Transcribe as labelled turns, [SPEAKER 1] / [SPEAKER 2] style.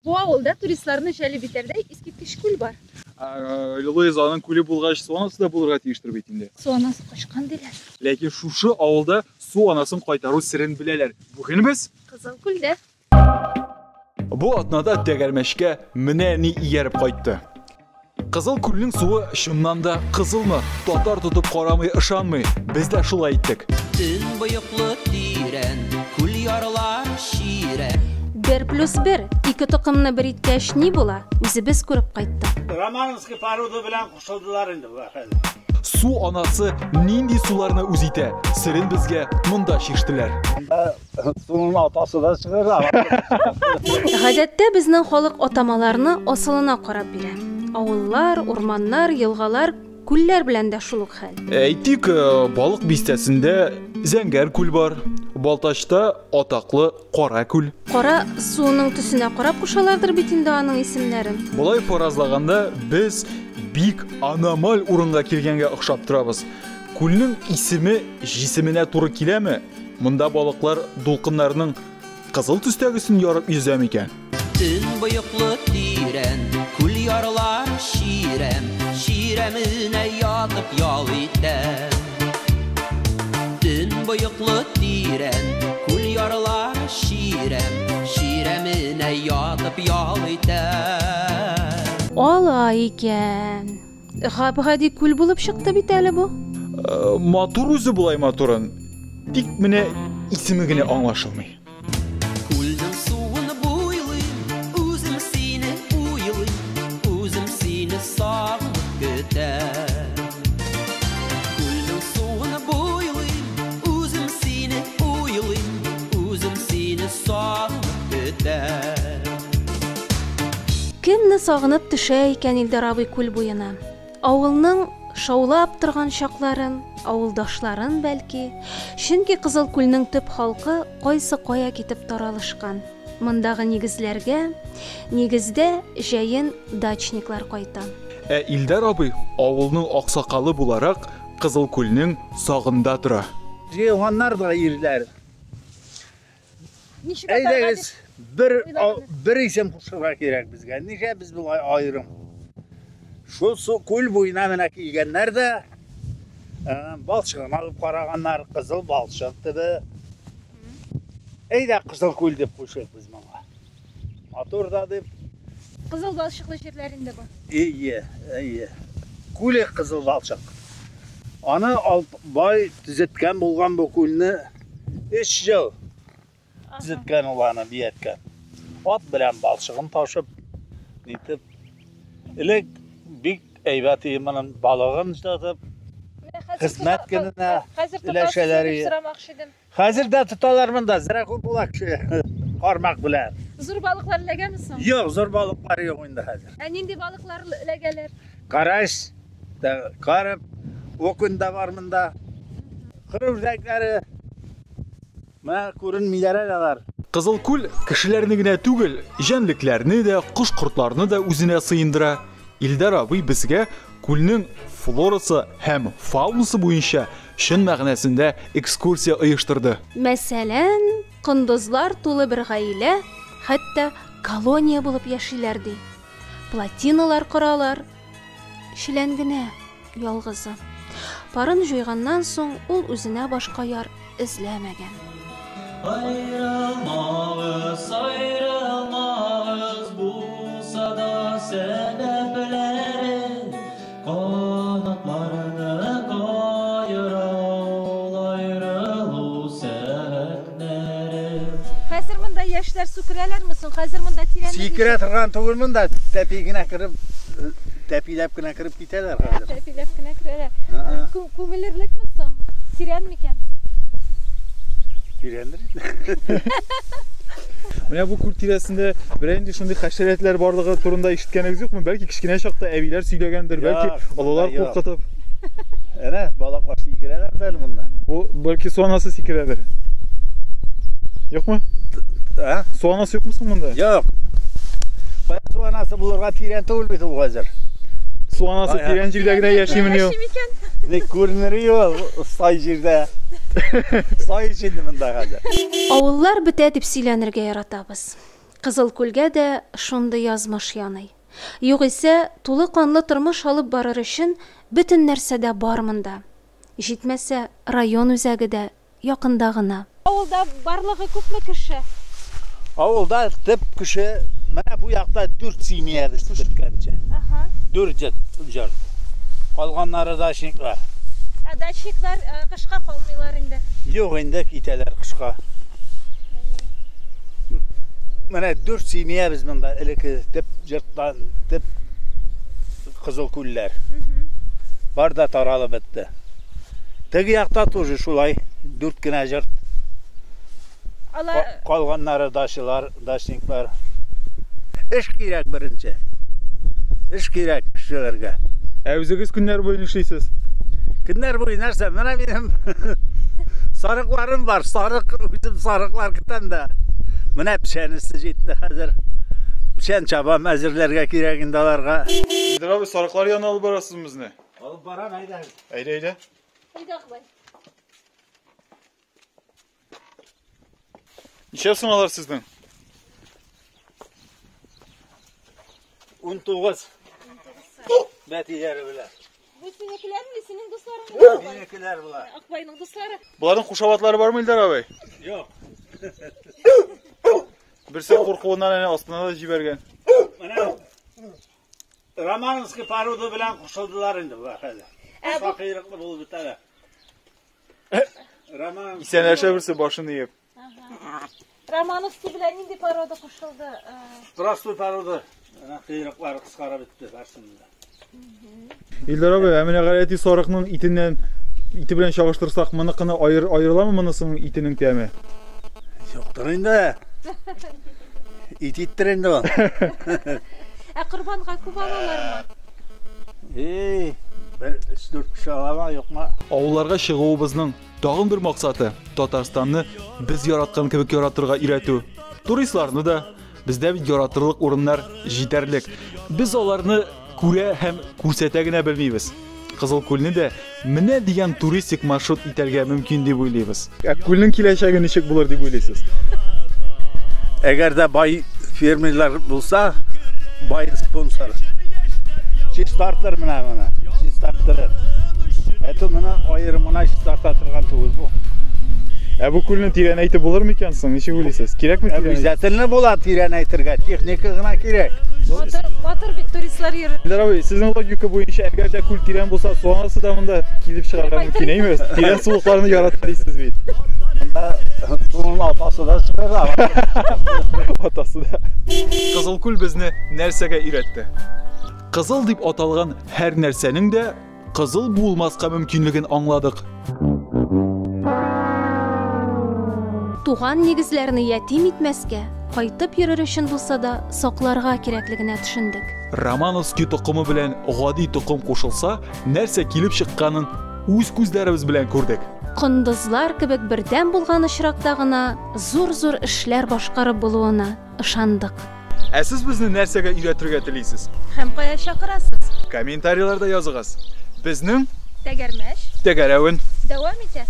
[SPEAKER 1] Bu avılda turistlarını şöyle biterде искиткеч күл бар.
[SPEAKER 2] Луизаның күле булгач, су анасы да булырга тиештер бит инде.
[SPEAKER 1] Су анасы качкан диләр.
[SPEAKER 2] Ләкин шушы авылда су анасын кайтару сирен беләләр. Бүген без
[SPEAKER 1] Кызыл күлдә.
[SPEAKER 2] бу атнада тәгәрмәшкә менә ни ияреп кайтты. Кызыл күлнең суы чыннан да кызылмы? Татар тотып карамый, ышанмый. Без дә шулай иттек.
[SPEAKER 3] Төн буйыклы тирән, күл ярылар ширән.
[SPEAKER 1] 1+1 2 токымны бер иткәч ни була? Үзебез күреп кайттык.
[SPEAKER 4] Романовский пароды белән кушылдылар инде бу хәл.
[SPEAKER 2] Су анасы нинди суларны үз итә? Сирен безгә монда чиштеләр.
[SPEAKER 4] Суның атасы да чыгар.
[SPEAKER 1] Гадәттә безнең халык атамаларны асылына карап бирә. Авыллар, урманнар, елгалар, күлләр белән дә шул ук хәл.
[SPEAKER 2] Әйтик, балык бистәсендә Зәңгәр күл бар. Балтачта атаклы Кара күл.
[SPEAKER 1] Кара суының төсенә карап кушалардыр бит инде аның исемнәрен.
[SPEAKER 2] Булай фаразлаганда без бик аномаль урынга килгәнгә охшап торабыз. Күлнең исеме җисеменә туры киләме? Монда балыклар дулкыннарның кызыл төстәгесен ярып yüzәм икән.
[SPEAKER 3] Төн буйыклы тирән, күл ярылар ширәм. Ширәменә ятып ял итәм. Төн буйыклы тирән, күл ярылар ширәм. Ширәменә ятып ял итәм.
[SPEAKER 1] Алай икән. Гади күл булып чыкты бит әле бу.
[SPEAKER 2] Матур үзе булай матурын. Тик менә исеме генә аңлашылмый.
[SPEAKER 3] Күлнең суын буйлыйм, үзем сине уйлыйм, үзем сине сагынып көтәм. Күлнең суын буйлыйм, үзем сине уйлыйм, үзем сине сагынып көтәм.
[SPEAKER 1] Кемне сагынып төшә икән Илдар абый күл буена? Авылның шаулап торган чакларын, авылдашларын бәлки. Чөнки Кызыл күлнең төп халкы кайсы кая китеп таралышкан. Мондагы нигезләргә нигездә җәен дачниклар кайта.
[SPEAKER 2] Илдар абый авылның аксакалы буларак Кызыл күлнең сагында тора.
[SPEAKER 4] Җыйганнар да ирләр. Әйдәгез, бер исем кушырга кирәк безгә. Ничә без булай аерым? Шу күл буена менә килгәннәр дә балчыгын алып караганнар, кызыл балчык дип. Әйдә кызыл күл дип кушыйк без моңа. Матур да дип.
[SPEAKER 1] Кызыл балчыклы җирләрендә бу.
[SPEAKER 4] Ие. Күле кызыл балчык. Аны бай төзеткән булган бу күлне 3 ел төзеткән уланы бияткән. Ат белән балчыгын ташып, нитеп. Элек бик әйбәт иманын балыгын җатып, хезмәт көненә өләшәләре. Хәзер дә тоталар монда, зирәк була кеше. Кармак белән.
[SPEAKER 1] Зур балыклар эләгәмисең?
[SPEAKER 4] Юк, зур балыклар юк инде хәзер.
[SPEAKER 1] Нинди балыклар эләгәләр?
[SPEAKER 4] Караш, карып, окун да бар монда. Кырыурзаклары. Менә күренмиләр алар.
[SPEAKER 2] Кызыл күл кешеләрне генә түгел, җәнлекләрне дә, кош-кортларны да үзенә сыендыра. Илдар абый безгә күлнең флорасы һәм фаунасы буенча чын мәгънәсендә экскурсия оештырды.
[SPEAKER 1] Мәсәлән, кондызлар тулы бер гаилә, хәтта колония булып яшиләр ди. Плотиналар коралар. Шилән генә ялгызы. Парын җуйганнан соң ул үзенә башка яр эзләмәгән.
[SPEAKER 3] Ayrılmağız, ayrılmağız, bulsa da sebepleri, kanatlarını kayıra ol, ayrılı sebepleri.
[SPEAKER 1] Хәзер монда яшьләр сүкерәләр мисың? Хәзер монда тирәнлек.
[SPEAKER 4] Сикерә торган түгелмен дә, тәпигенә киреп, тәпиләп кенә киреп китәләр хәзер.
[SPEAKER 1] Тәпиләп кенә керәләр. Күмелерлек мисың? Тирән микән?
[SPEAKER 4] Тирәндер.
[SPEAKER 2] Менә бу күл тирәсендә берәр инде шундый хәшәрәтләр барлыгы турында ишеткәнегез юкмы? Бәлки кичкенә чакта әбиләр сөйләгәндер, бәлки алалар куркытып.
[SPEAKER 4] Әнә балыклар сикерәләр дә монда.
[SPEAKER 2] Бу бәлки су анасы сикерәдер. Юкмы? Су анасы юкмы соң монда?
[SPEAKER 4] Юк. Су анасы булырга тирән түгел бит ул хәзер.
[SPEAKER 2] Су анасы тирән җирдә генә яшиме ни?
[SPEAKER 4] Ник күренер юк, сай җирдә. Сай җирдә монда хәзер.
[SPEAKER 1] Авыллар бетә дип сөйләнергә яратабыз. Кызыл күлгә дә шундый язмыш яный. Югыйсә, тулы канлы тормыш алып барыр өчен бөтен нәрсә дә бар монда. Җитмәсә, район үзәге дә якында гына. Авылда барлыгы күпме кеше?
[SPEAKER 4] Avulda tip kişi, bana bu yakta 4 simiyedi sıkıntı. 4 jart. Kalganları da şimdi var.
[SPEAKER 1] Дачниклар кышка калмыйлар инде.
[SPEAKER 4] Yok indi giteler kışka. Bana 4 simiye biz bunda eleki tip jarttan tip kızıl kuller. Barda taralı bitti. Tegi yakta тоже şulay 4 kine jart. Kalganları daşniklar. İş gerek birinci. İş gerek kişilerge.
[SPEAKER 2] Өзегіз күннәр бойын эшлисез.
[SPEAKER 4] Günler boyu nerse bana benim sarıklarım var. Bizim sarıklar gitten de. Bana pişenisi ciddi hazır. Pişen çabam hazırlarga kiregindalarga.
[SPEAKER 2] İlder abi sarıklar yanına alıp barasız bizni.
[SPEAKER 4] Alıp baran haydi.
[SPEAKER 2] Haydi. Neçə sınalar sizden?
[SPEAKER 4] 19. Betileri bile.
[SPEAKER 1] Bu seninkiler mi? Senin dostların mı?
[SPEAKER 4] Benimkiler bunlar.
[SPEAKER 1] Akbay'ın dostları.
[SPEAKER 2] Bunların kuşavatları var mı İlder abi?
[SPEAKER 4] Yok.
[SPEAKER 2] Birisi korkuğundan aslında da jibergen.
[SPEAKER 4] Bana Romanovski parodu bilen kuşuldular indi bu hadi. Fakirlikli bulup bitene.
[SPEAKER 2] İsen erşe birisi başını yiyip.
[SPEAKER 1] Romanovski bilen indi paroda koşuldu.
[SPEAKER 4] Prostoy parodu. Kıyırıkları kıskara bitti karşımda.
[SPEAKER 2] İlder abi, әміне ғалети sarıqның iti bilen çağıştırsak mınıqını ayrıla mı mınısının itinin temi?
[SPEAKER 4] Yoktur indi. İt ittir indi o.
[SPEAKER 1] Kurbanğa küp alalar mı?
[SPEAKER 4] Ben 3-4 kişi alama yok mu?
[SPEAKER 2] Avullarga шығуыбызның dağın bir maqsatı Tatarstanны biz yaratqan kebek yaratırga iretü. Turistlarını da bizde bir yaratırlıq orunlar jiterlik. Biz onlarını күрә һәм күрсәтә генә белмибез. Кызыл күлне дә менә дигән туристик маршрут итәргә мөмкин дип уйлыйбыз. Күлнең киләчәге ничек булыр дип уйлыйсыз?
[SPEAKER 4] Eğer de bay fermerler bulsa, bay sponsor. Startlar mına bana. Startlar. Eto bana ayrımına start atırgan tuğul bu.
[SPEAKER 2] Bu күлнең тирәнәйте булыр микән соң? Ничек уйлыйсыз? Кирәкме тирәнәйте?
[SPEAKER 4] Обязательно була тирәнәйтергә. Техника гына кирәк.
[SPEAKER 1] Батыр бит туристлар йөрер.
[SPEAKER 2] İlder abi, sizin logika boyunca əgər də күл тирән булса, sonrası da bunda kilib çıxarга mümkün emas. Тирән сулыкларны яратыр дисез бит.
[SPEAKER 4] Bunda bunun atası da çıxır.
[SPEAKER 2] Atası da. Kızıl күл безне нәрсәгә өйрәтте? Кызыл дип аталган һәр нәрсәнең дә кызыл булмаска мөмкинлеген аңладык.
[SPEAKER 1] Туган нигезләрне ятим итмәскә, кайтып йөрер өчен булса да сакларга кирәклегенә төшендек.
[SPEAKER 2] Romanovski to'qimi bilan g'odiy to'qim qo'shilsa, нәрсә килеп чыкканын үз күзләребез белән күрдек.
[SPEAKER 1] Кондызлар кебек бердәм булган очракта гына зур эшләр башкарып булуына ышандык.
[SPEAKER 2] Сез безне нәрсәгә өйрәтергә телисез?
[SPEAKER 1] Һәм кая чакырасыз?
[SPEAKER 2] Комментарийларда языгыз. Безнең
[SPEAKER 1] Тәгәрмәш
[SPEAKER 2] тәгәрәвен
[SPEAKER 1] дәвам итә.